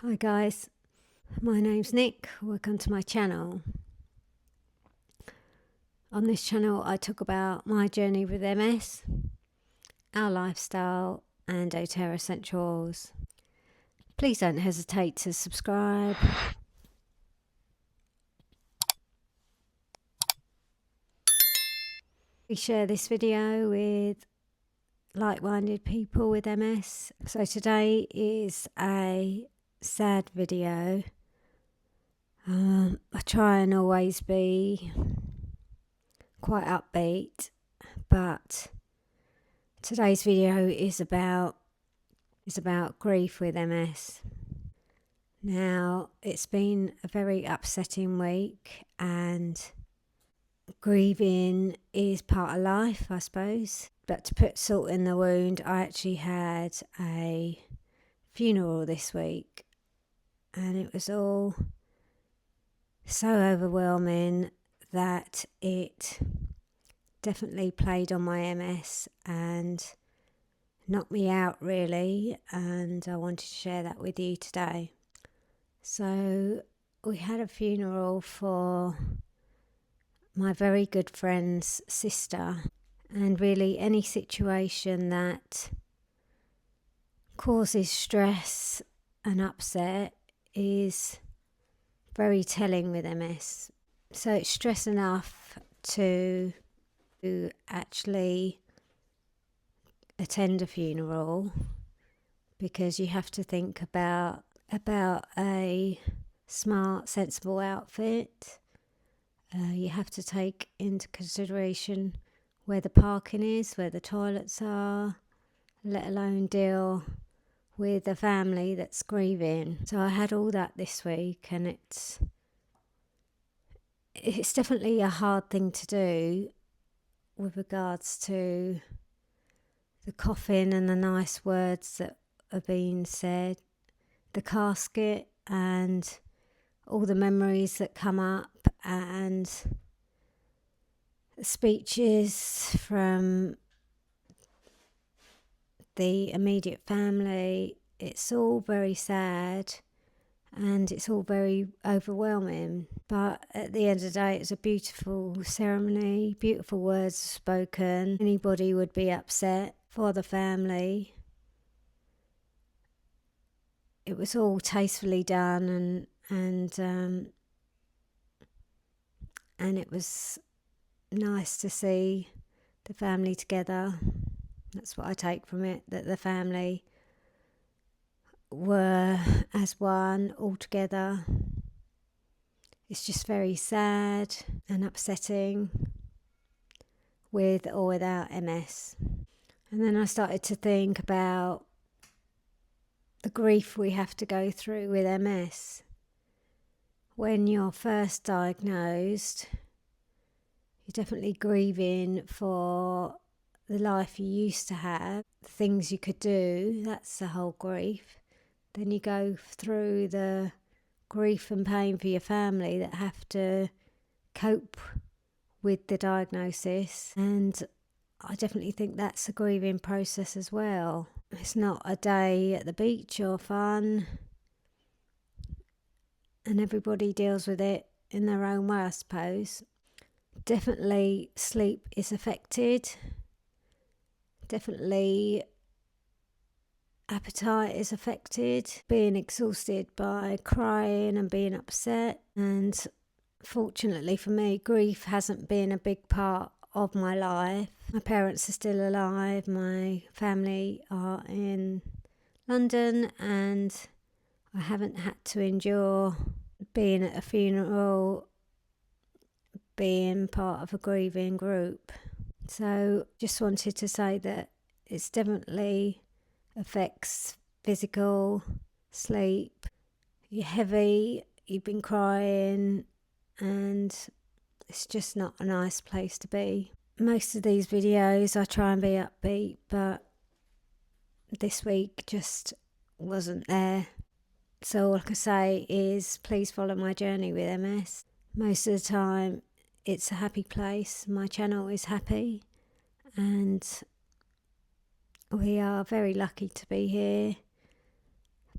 Hi guys, my name's Nick. Welcome to my channel. On this channel I talk about my journey with MS, our lifestyle and doTERRA essentials. Please don't hesitate to subscribe. We share this video with like-minded people with MS. So today is a sad video. I try and always be quite upbeat, but today's video is about grief with MS. Now, it's been a very upsetting week, and grieving is part of life, I suppose. But to put salt in the wound, I actually had a funeral this week, and it was all so overwhelming that it definitely played on my MS and knocked me out really, and I wanted to share that with you today. So we had a funeral for my very good friend's sister, and really any situation that causes stress and upset is very telling with MS. So it's stress enough to actually attend a funeral, because you have to think about a smart, sensible outfit. You have to take into consideration where the parking is, where the toilets are, let alone deal with the family that's grieving. So I had all that this week, and it's definitely a hard thing to do with regards to the coffin and the nice words that are being said, the casket and all the memories that come up, and speeches from the immediate family. It's all very sad and it's all very overwhelming. But at the end of the day, it's a beautiful ceremony, beautiful words spoken. Anybody would be upset for the family. It was all tastefully done, and it was nice to see the family together. That's what I take from it, that the family were as one, all together. It's just very sad and upsetting, with or without MS. And then I started to think about the grief we have to go through with MS. When you're first diagnosed, you're definitely grieving for the life you used to have, the things you could do. That's the whole grief. Then you go through the grief and pain for your family that have to cope with the diagnosis, and I definitely think that's a grieving process as well. It's not a day at the beach or fun, and everybody deals with it in their own way, I suppose. Definitely sleep is affected. Definitely appetite is affected. Being exhausted by crying and being upset. And fortunately for me, grief hasn't been a big part of my life. My parents are still alive. My family are in London, and I haven't had to endure being at a funeral, being part of a grieving group. So just wanted to say that it's definitely affects physical, sleep. You're heavy, you've been crying, and it's just not a nice place to be. Most of these videos I try and be upbeat, but this week just wasn't there. So all I can say is please follow my journey with MS. Most of the time it's a happy place. My channel is happy, and we are very lucky to be here.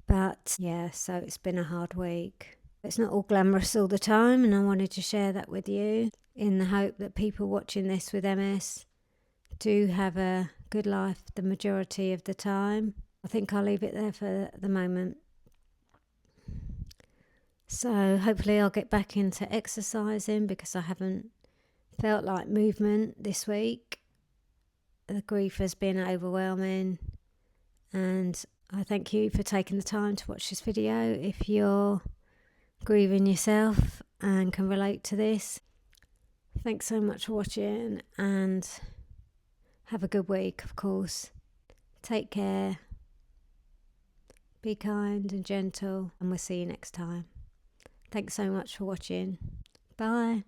But yeah, so it's been a hard week. It's not all glamorous all the time, and I wanted to share that with you in the hope that people watching this with MS do have a good life the majority of the time. I think I'll leave it there for the moment. So hopefully I'll get back into exercising because I haven't felt like movement this week. The grief has been overwhelming, and I thank you for taking the time to watch this video. If you're grieving yourself and can relate to this, thanks so much for watching, and have a good week, of course. Take care, be kind and gentle, and we'll see you next time. Thanks so much for watching. Bye.